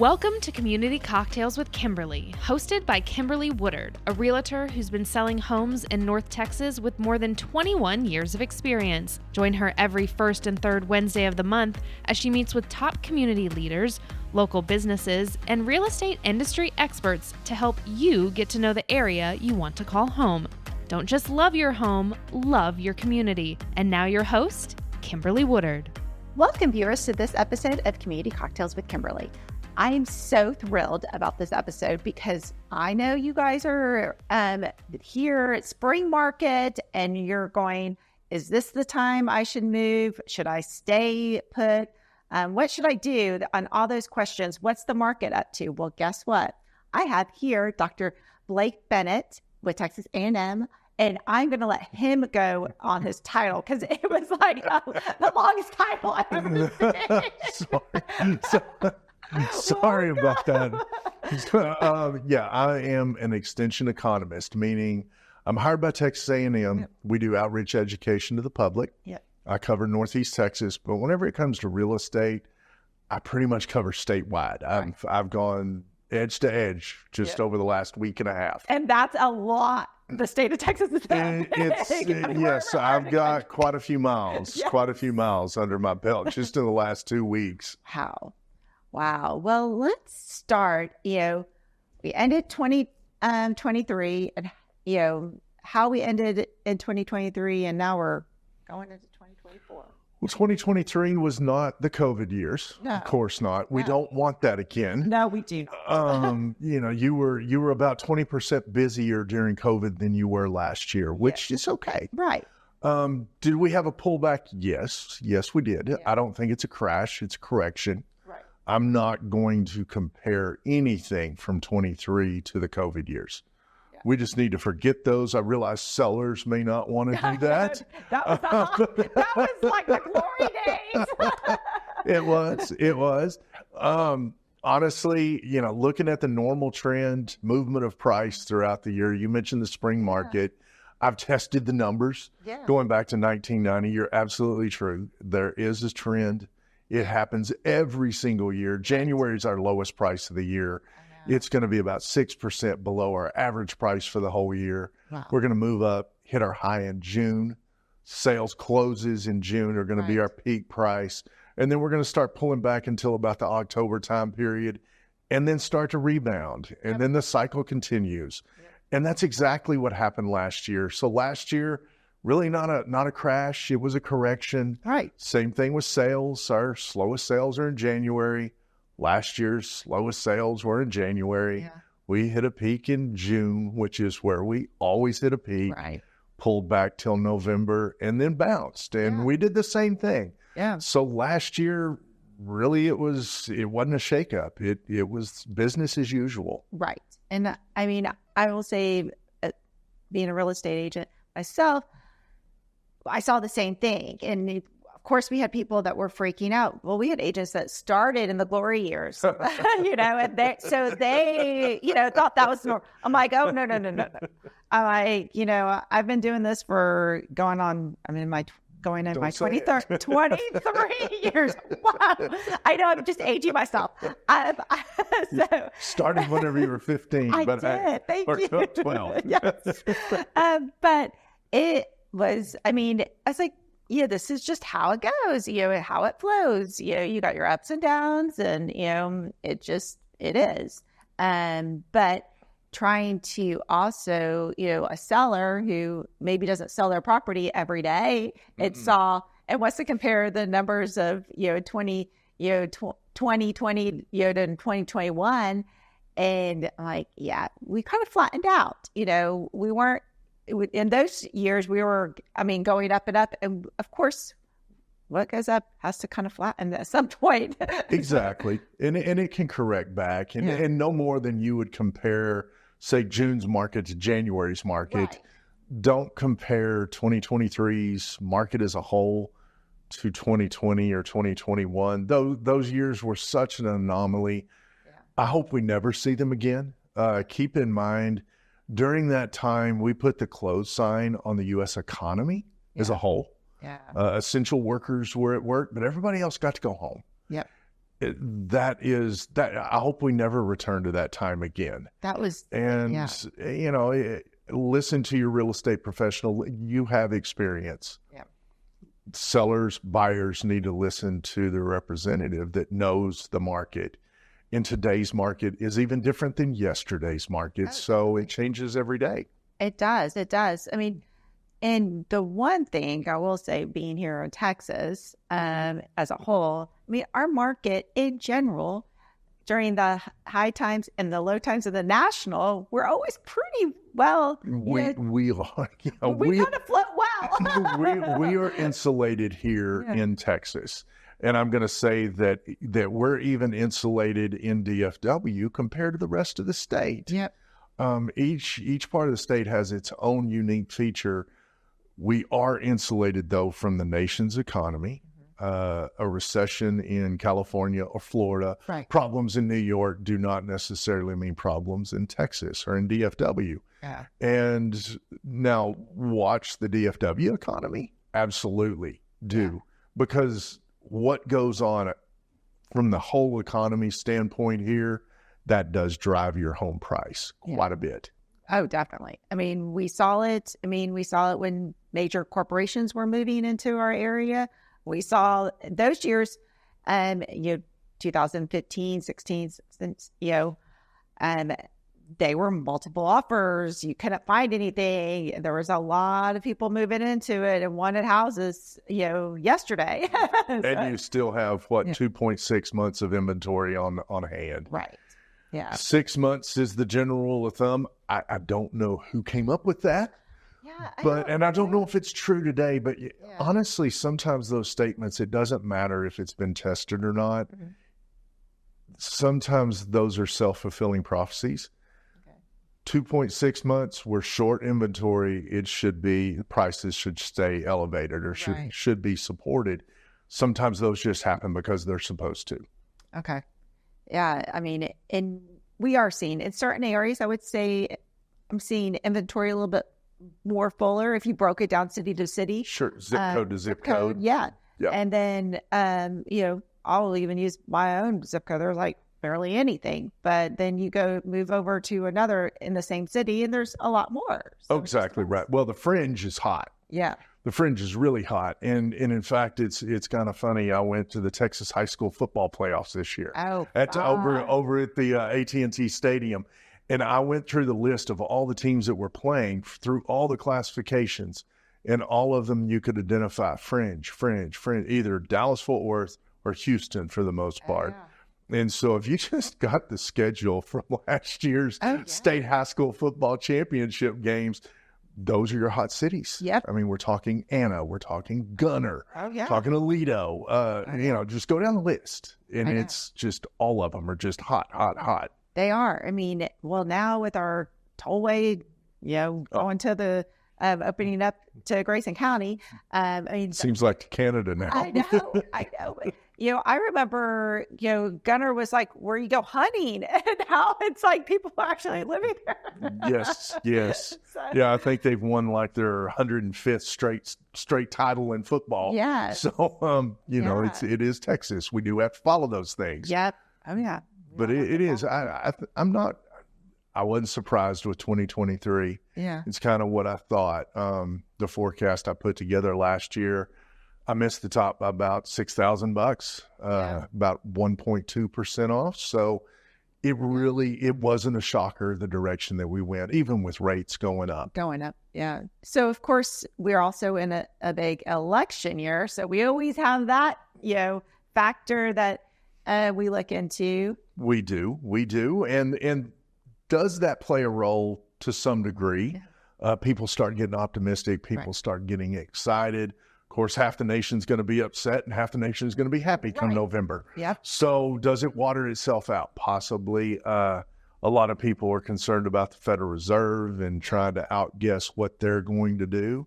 Welcome to Community Cocktails with Kimberly, hosted by Kimberly Woodard, a realtor who's been selling homes in North Texas with more than 21 years of experience. Join her every first and third Wednesday of the month as she meets with top community leaders, local businesses, and real estate industry experts to help you get to know the area you want to call home. Don't just love your home, love your community. And now your host, Kimberly Woodard. Welcome, viewers, to this episode of Community Cocktails with Kimberly. I am so thrilled about this episode because I know you guys are here at spring market and you're going, is this the time I should move? Should I stay put? What should I do? On all those questions, what's the market up to? Well, guess what? I have here Dr. Blake Bennett with Texas A&M, and I'm going to let him go on his title because it was like the longest title I've ever seen. Sorry about that. I am an extension economist, meaning I'm hired by Texas A&M. Yep. We do outreach education to the public. Yep. I cover Northeast Texas, but whenever it comes to real estate, I pretty much cover statewide. Right. I've gone edge to edge just over the last week and a half. And that's a lot. The state of Texas is that big. Yes, I've got quite a few miles, under my belt just in the last 2 weeks. Wow. Well, let's start. We ended 2023 and, how we ended in 2023, and now we're going into 2024. Well, 2023 was not the COVID years. No. Of course not. We don't want that again. No, we do not. You were about 20% busier during COVID than you were last year, which is okay. Right. Did we have a pullback? Yes, we did. Yeah. I don't think it's a crash. It's a correction. Right. I'm not going to compare anything from 23 to the COVID years. Yeah. We just need to forget those. I realize sellers may not want to do that. that was like the glory days. It was. Honestly, looking at the normal trend, movement of price throughout the year, you mentioned the spring market. I've tested the numbers going back to 1990. You're absolutely true. There is a trend. It happens every single year. January is our lowest price of the year. It's going to be about 6% below our average price for the whole year. Wow. We're going to move up, hit our high in June. Sales closes in June are going to be our peak price. And then we're going to start pulling back until about the October time period and then start to rebound. And then the cycle continues. And that's exactly what happened last year. So last year, really not a crash. It was a correction. Right. Same thing with sales. Our slowest sales are in January. Last year's slowest sales were in January. Yeah. We hit a peak in June, which is where we always hit a peak. Right. Pulled back till November and then bounced. And we did the same thing. Yeah. So last year, really, it wasn't a shakeup. It was business as usual. Right. And I mean, I will say, being a real estate agent myself, I saw the same thing. And of course, we had people that were freaking out. Well, we had agents that started in the glory years, and they thought that was normal. I'm like, oh, no. I'm like, I've been doing this for going on 23 years. Wow. I know, I'm just aging myself. Started whenever you were 15. I but did. Thank you. 12. Yes. But it was, I was like, this is just how it goes, how it flows. You got your ups and downs, and, it is. But trying to also, a seller who maybe doesn't sell their property every day, and wants to compare the numbers of, 2020, to 2021. And like, we kind of flattened out, we weren't, in those years, we were, going up and up. And of course, what goes up has to kind of flatten at some point. Exactly. And it can correct back. And no more than you would compare, say, June's market to January's market. Right. Don't compare 2023's market as a whole to 2020 or 2021. Those years were such an anomaly. Yeah. I hope we never see them again. Keep in mind, during that time, we put the close sign on the U.S. economy as a whole. Yeah. Essential workers were at work, but everybody else got to go home. Yep. I hope we never return to that time again. That was, And, listen to your real estate professional. You have experience. Yeah. Sellers, buyers need to listen to the representative that knows the market. In today's market is even different than yesterday's market. So it changes every day. It does. It does. I mean, and the one thing I will say, being here in Texas as a whole, I mean, our market in general, during the high times and the low times of the national, we're always pretty well. We are. We kind of float well. we are insulated here in Texas. And I'm going to say that we're even insulated in DFW compared to the rest of the state. Yep. Each part of the state has its own unique feature. We are insulated, though, from the nation's economy. A recession in California or Florida, problems in New York do not necessarily mean problems in Texas or in DFW. Yeah. And now watch the DFW economy. Absolutely do. Because what goes on from the whole economy standpoint here, that does drive your home price quite a bit. Oh, definitely. I mean, we saw it. When major corporations were moving into our area. We saw those years, 2015, 16, they were multiple offers. You couldn't find anything. There was a lot of people moving into it and wanted houses, yesterday. And you still have 2.6 months of inventory on hand. Right. Yeah. 6 months is the general rule of thumb. I don't know who came up with that. Yeah, I don't know if it's true today, but honestly, sometimes those statements, it doesn't matter if it's been tested or not. Mm-hmm. Sometimes those are self-fulfilling prophecies. 2.6 months, we're short inventory. Prices should stay elevated or should be supported. Sometimes those just happen because they're supposed to. Okay. Yeah. I mean, we are seeing in certain areas, I would say I'm seeing inventory a little bit more fuller if you broke it down city to city. Sure. Zip code to zip code. Yeah. And then, I'll even use my own zip code. There's like barely anything, but then you move over to another in the same city and there's a lot more. So exactly right. Well, the fringe is hot. Yeah. The fringe is really hot. And in fact, it's kind of funny. I went to the Texas high school football playoffs this year. Oh, over at the AT&T Stadium. And I went through the list of all the teams that were playing through all the classifications, and all of them you could identify fringe, either Dallas-Fort Worth or Houston for the most part. Yeah. And so if you just got the schedule from last year's state high school football championship games, those are your hot cities. Yep. I mean, we're talking Anna, we're talking Gunner, talking Aledo, just go down the list. And it's just all of them are just hot. They are. I mean, well, now with our tollway, going to the opening up to Grayson County. Seems like Canada now. I know. But, I remember, Gunner was like, where you go hunting, and now it's like people are actually living there. Yes. So, I think they've won like their 105th straight title in football. Yeah. So, it is Texas. We do have to follow those things. Yep. Oh yeah. But it is. I wasn't surprised with 2023. Yeah. It's kind of what I thought. The forecast I put together last year, I missed the top by about $6,000, about 1.2% off. So it wasn't a shocker, the direction that we went, even with rates going up. Yeah. So, of course, we're also in a big election year. So we always have that, factor that we look into. We do. And does that play a role to some degree? Yeah. People start getting optimistic. People start getting excited. Of course, half the nation's going to be upset and half the nation is going to be happy come November. Yeah. So does it water itself out? Possibly. A lot of people are concerned about the Federal Reserve and trying to outguess what they're going to do.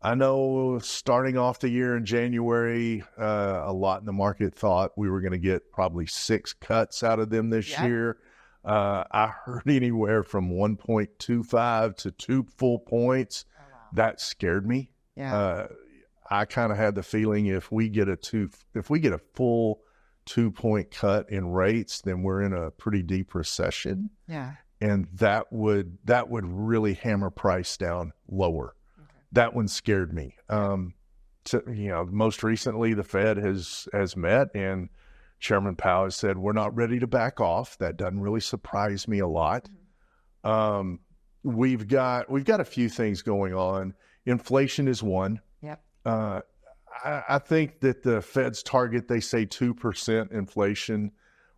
I know starting off the year in January, a lot in the market thought we were going to get probably 6 cuts out of them this year. I heard anywhere from 1.25 to 2 full points. Oh, wow. That scared me. Yeah. I kind of had the feeling if we get a full 2-point cut in rates, then we're in a pretty deep recession. Yeah. And that would really hammer price down lower. Okay. That one scared me. Most recently the Fed has met, and Chairman Powell has said we're not ready to back off. That doesn't really surprise me a lot. Mm-hmm. We've got a few things going on. Inflation is one. Yep. I think that the Fed's target, they say 2% inflation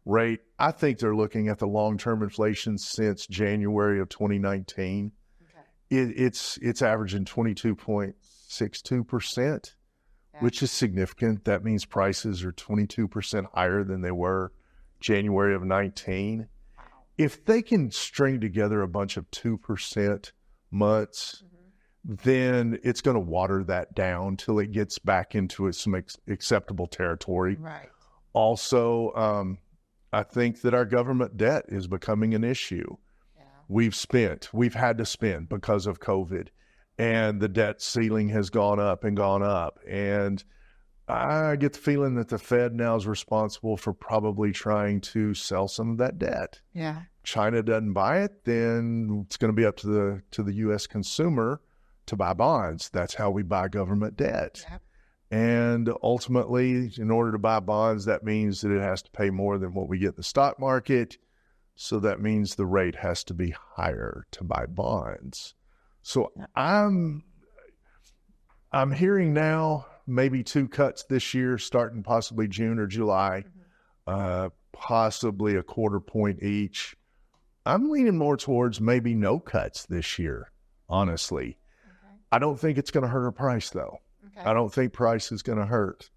rate. I think they're looking at the long-term inflation since January of 2019. Okay. It's averaging 22.62%, which is significant. That means prices are 22% higher than they were January of 19. Wow. If they can string together a bunch of 2% months, then it's going to water that down till it gets back into some acceptable territory. Right. Also, I think that our government debt is becoming an issue. Yeah. We've had to spend because of COVID, and the debt ceiling has gone up. And I get the feeling that the Fed now is responsible for probably trying to sell some of that debt. Yeah. China doesn't buy it, then it's going to be up to the U.S. consumer to buy bonds. That's how we buy government debt. Yep. And ultimately, in order to buy bonds, that means that it has to pay more than what we get in the stock market. So that means the rate has to be higher to buy bonds. So I'm hearing now maybe 2 cuts this year, starting possibly June or July, possibly a 1/4 point each. I'm leaning more towards maybe no cuts this year, honestly. I don't think it's going to hurt our price, though. Okay. I don't think price is going to hurt.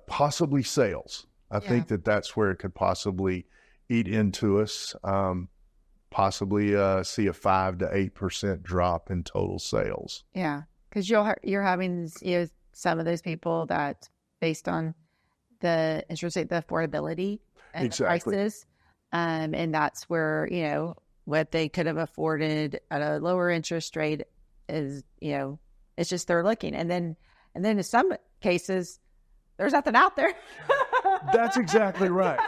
Possibly sales. I think that's where it could possibly eat into us. Possibly see a 5 to 8% drop in total sales. Yeah, because you're having some of those people that based on the interest rate, the affordability and the prices, and that's where what they could have afforded at a lower interest rate is it's just they're looking, and then in some cases there's nothing out there. That's exactly right.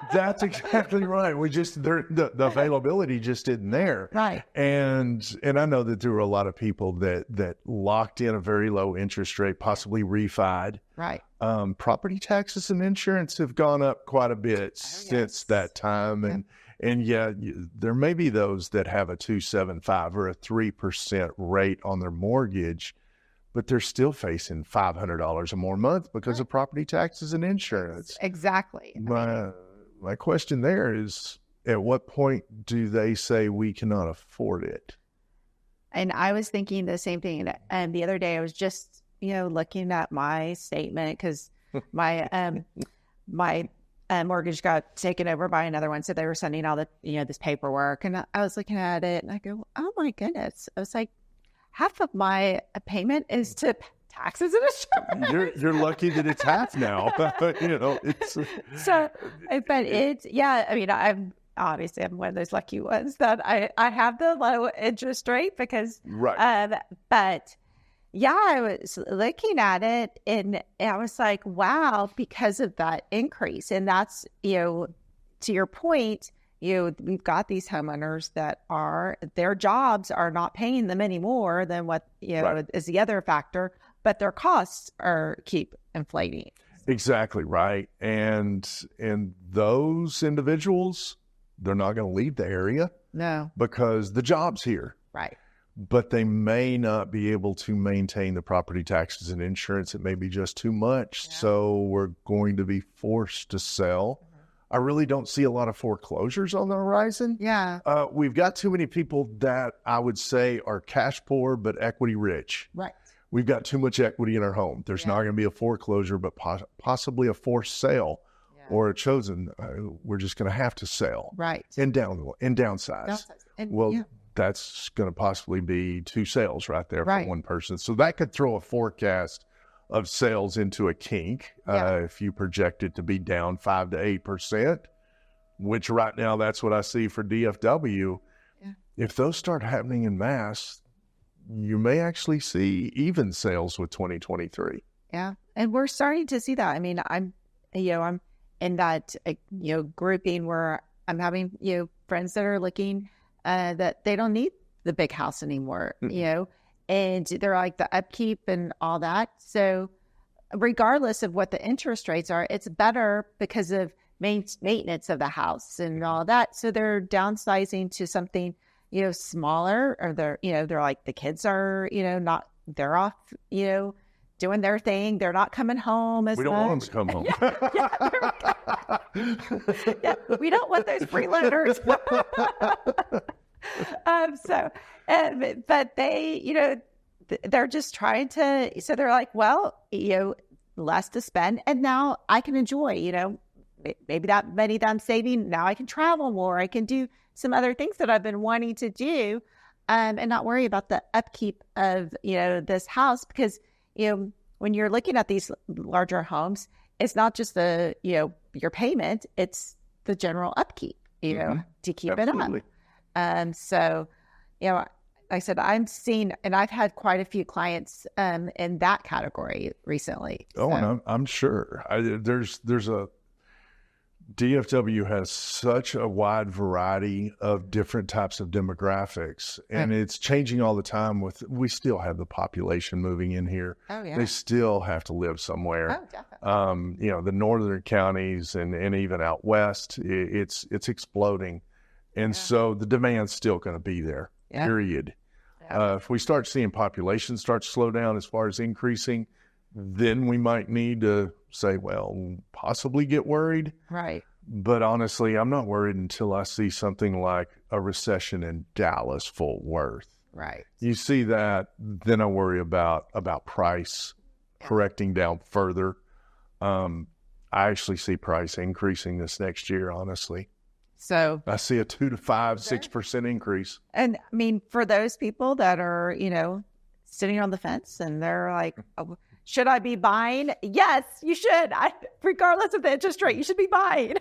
We just the availability just isn't there. Right. And I know that there were a lot of people that locked in a very low interest rate, possibly refied. Right. Property taxes and insurance have gone up quite a bit since that time, and there may be those that have a 2.75 or a 3% rate on their mortgage, but they're still facing $500 or more a month because of property taxes and insurance. Exactly. My question there is, at what point do they say we cannot afford it? And I was thinking the same thing. And the other day I was just, looking at my statement because my mortgage got taken over by another one. So they were sending all the, this paperwork, and I was looking at it and I go, oh my goodness. I was like, half of my payment is to taxes and insurance. You're lucky that it's half now. It's so, but it's I'm one of those lucky ones that I have the low interest rate because but I was looking at it and I was like, wow, because of that increase. And that's to your point, we've got these homeowners that their jobs are not paying them any more than what is the other factor, but their costs keep inflating. Exactly right. And those individuals, they're not going to leave the area. No. Because the job's here. Right. But they may not be able to maintain the property taxes and insurance. It may be just too much. Yeah. So we're going to be forced to sell. I really don't see a lot of foreclosures on the horizon. Yeah. We've got too many people that I would say are cash poor but equity rich. Right. We've got too much equity in our home. There's not going to be a foreclosure, but possibly a forced sale or a chosen. We're just going to have to sell. Right. And downsize. That's going to possibly be 2 sales right there for one person. So that could throw a forecast of sales into a kink if you project it to be down 5 to 8%, which right now that's what I see for DFW. Yeah. If those start happening in mass, you may actually see even sales with 2023. Yeah, and we're starting to see that. I mean, I'm in that, grouping where I'm having, friends that are looking that they don't need the big house anymore, and they're like the upkeep and all that. So regardless of what the interest rates are, it's better because of maintenance of the house and all that. So they're downsizing to something, smaller, or they're like, the kids are, they're off, doing their thing. They're not coming home as much. We don't want them to come home. We don't want those freeloaders. But they, they're just trying to, so they're like, well, less to spend. And now I can enjoy, maybe that money that I'm saving. Now I can travel more. I can do some other things that I've been wanting to do, and not worry about the upkeep of, this house. Because, when you're looking at these larger homes, it's not just the, your payment, it's the general upkeep, to keep Absolutely. it up. So, like I said, I'm seeing, and I've had quite a few clients in that category recently. Oh, and I'm sure. There's a DFW has such a wide variety of different types of demographics, and it's changing all the time. We still have the population moving in here. Oh, yeah. They still have to live somewhere. Oh, definitely. The northern counties and even out west, it's exploding. And so the demand's still going to be there, period. Yeah. If we start seeing population start to slow down as far as increasing, then we might need to say, well, possibly get worried. Right. But honestly, I'm not worried until I see something like a recession in Dallas, Fort Worth. Right. You see that, then I worry about price correcting down further. I actually see price increasing this next year, honestly. So I see a 2 to 5, 6% increase. And I mean, for those people that are, sitting on the fence and they're like, oh, should I be buying? Yes, you should. Regardless of the interest rate, you should be buying.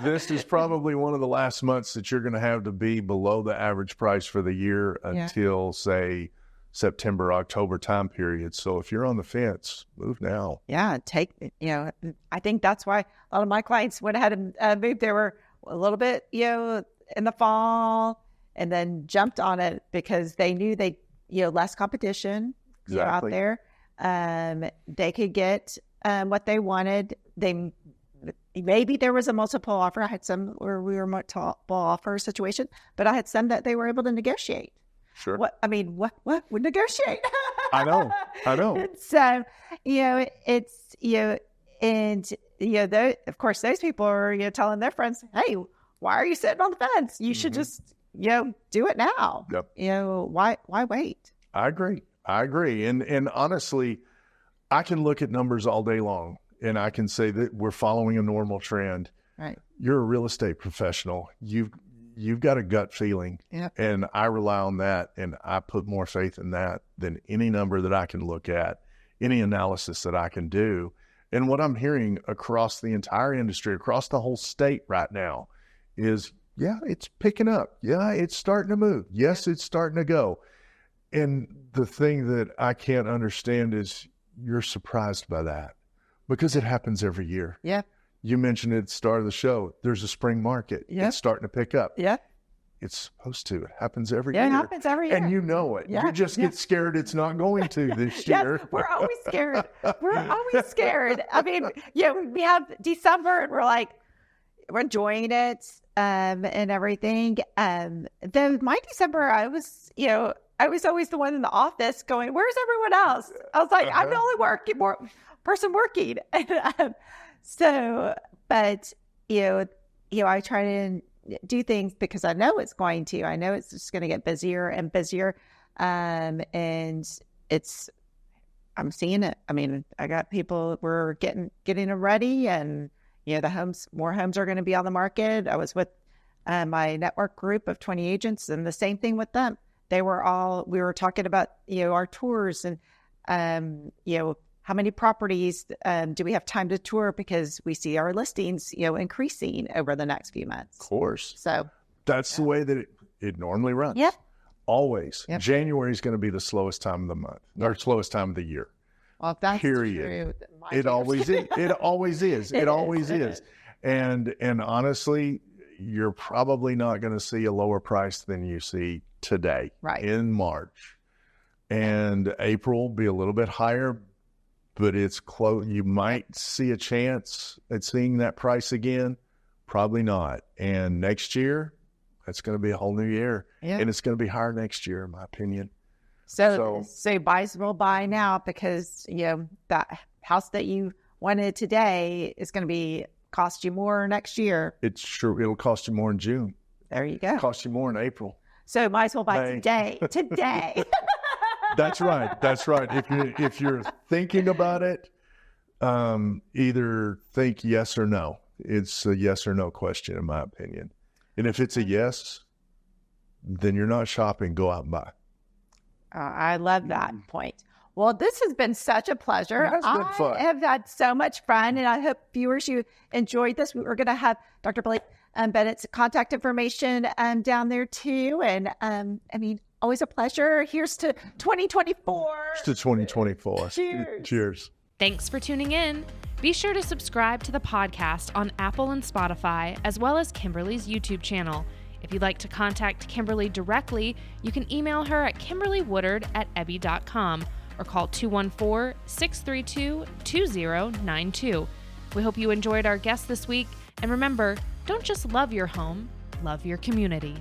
This is probably one of the last months that you're going to have to be below the average price for the year until, say, September, October time period. So if you're on the fence, move now. Yeah, I think that's why a lot of my clients went ahead and moved. They were a little bit, in the fall, and then jumped on it because they knew less competition out there. They could get what they wanted. Maybe there was a multiple offer. I had some where we were multiple offer situation, but I had some that they were able to negotiate. Sure. What would negotiate? I know. And so, it's, and, of course, those people are, telling their friends, hey, why are you sitting on the fence? You should just, do it now. Yep. Why wait? I agree. And honestly, I can look at numbers all day long and I can say that we're following a normal trend. Right. You're a real estate professional. You've got a gut feeling. Yep. And I rely on that, and I put more faith in that than any number that I can look at, any analysis that I can do. And what I'm hearing across the entire industry, across the whole state right now is, it's picking up. Yeah, it's starting to move. Yes, it's starting to go. And the thing that I can't understand is you're surprised by that because it happens every year. Yeah. You mentioned at the start of the show, there's a spring market. Yeah. It's starting to pick up. Yeah. It's supposed to. It happens every year. Yeah, it happens every year. And you know it. Yeah. You just get scared it's not going to this year. Yes, we're always scared. I mean, we have December and we're like, we're enjoying it and everything. Then my December, I was always the one in the office going, where's everyone else? I was like, I'm the only person working. But I try to do things because I know it's going to. I know it's just going to get busier and busier. And I'm seeing it. I mean, I got people, we're getting them ready, and more homes are going to be on the market. I was with my network group of 20 agents, and the same thing with them. We were talking about, our tours and, how many properties do we have time to tour, because we see our listings, increasing over the next few months. Of course. So that's the way that it normally runs. Yep. Always. Yep. January is going to be the slowest time of the month, or slowest time of the year. Well, if that's period. true, It always is. It always is. It always is. And honestly, you're probably not going to see a lower price than you see today in March. And April will be a little bit higher, but it's close. You might see a chance at seeing that price again. Probably not. And next year, that's going to be a whole new year. Yeah. And it's going to be higher next year, in my opinion. So buyers will buy now because, that house that you wanted today is going to cost you more next year. It's true. It'll cost you more in June. There you go. Cost you more in April. So might as well buy today. That's right. If you're thinking about it, either think yes or no. It's a yes or no question, in my opinion. And if it's a yes, then you're not shopping. Go out and buy. I love that point. Well, this has been such a pleasure. It has been fun. I have had so much fun, and I hope viewers, you enjoyed this. We're going to have Dr. Blake Bennett's contact information down there too. And always a pleasure. Here's to 2024. Here's to 2024. Cheers. Cheers. Thanks for tuning in. Be sure to subscribe to the podcast on Apple and Spotify, as well as Kimberly's YouTube channel. If you'd like to contact Kimberly directly, you can email her at kimberlywoodard@ebby.com or call 214-632-2092. We hope you enjoyed our guest this week. And remember, don't just love your home, love your community.